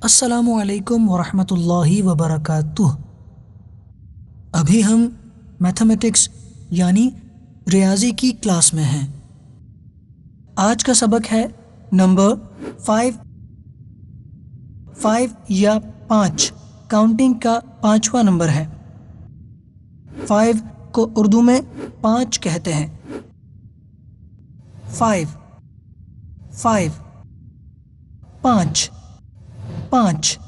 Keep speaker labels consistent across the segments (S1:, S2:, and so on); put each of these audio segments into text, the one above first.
S1: السلام علیکم ورحمۃ اللہ وبرکاتہ۔ ابھی ہم میتھمیٹکس یعنی ریاضی کی کلاس میں ہیں۔ آج کا سبق ہے نمبر 5 یا 5، کاؤنٹنگ کا 5واں نمبر ہے۔ 5 کو اردو میں 5 کہتے ہیں۔ 5 5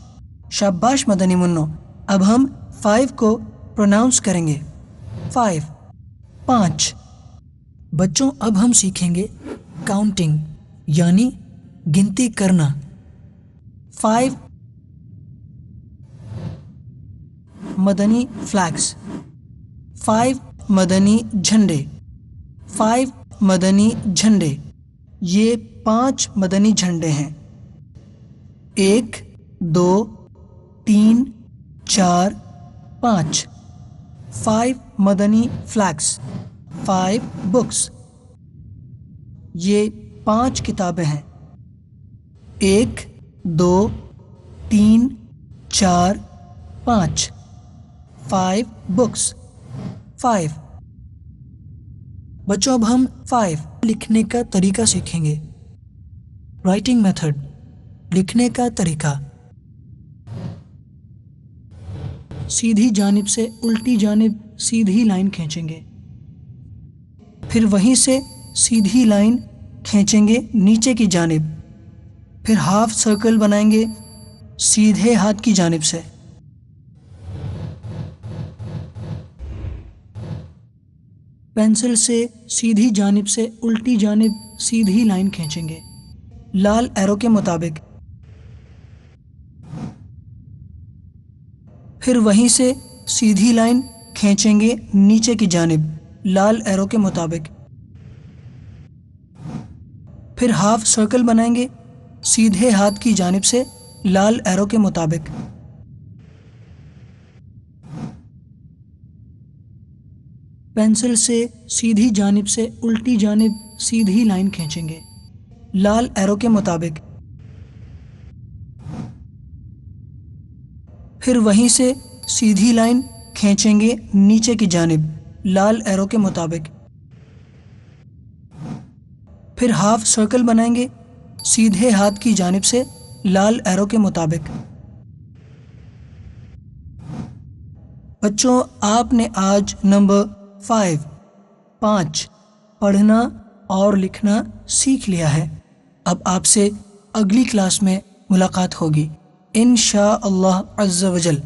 S1: شاباش مدنی منو۔ اب ہم 5 کو پروناؤنس کریں گے۔ 5 بچوں، اب ہم سیکھیں گے کاؤنٹنگ یعنی گنتی کرنا۔ 5 مدنی فلیگس، 5 مدنی جھنڈے، 5 مدنی جھنڈے، یہ 5 مدنی جھنڈے ہیں۔ 1 2 3 4 5 5 مدنی فلیگس، 5 بکس، یہ 5 کتابیں ہیں۔ 1 2 3 4 5 5 بکس، 5 بچوں، اب ہم 5 لکھنے کا طریقہ سیکھیں گے۔ رائٹنگ میتھڈ، لکھنے کا طریقہ۔ سیدھی جانب سے الٹی جانب سیدھی لائن کھینچیں گے، پھر وہیں سے سیدھی لائن کھینچیں گے نیچے کی جانب، پھر ہاف سرکل بنائیں گے سیدھے ہاتھ کی جانب سے۔ پینسل سے سیدھی جانب سے الٹی جانب سیدھی لائن کھینچیں گے لال ایرو کے مطابق، پھر وہیں سے سیدھی لائن کھینچیں گے نیچے کی جانب لال ایرو کے مطابق، پھر ہاف سرکل بنائیں گے سیدھے ہاتھ کی جانب سے لال ایرو کے مطابق۔ پینسل سے سیدھی جانب سے الٹی جانب سیدھی لائن کھینچیں گے لال ایرو کے مطابق، پھر وہیں سے سیدھی لائن کھینچیں گے نیچے کی جانب لال ایرو کے مطابق، پھر ہاف سرکل بنائیں گے سیدھے ہاتھ کی جانب سے لال ایرو کے مطابق۔ بچوں، آپ نے آج نمبر 5 پڑھنا اور لکھنا سیکھ لیا ہے۔ اب آپ سے اگلی کلاس میں ملاقات ہوگی انشاء اللہ عز و جل۔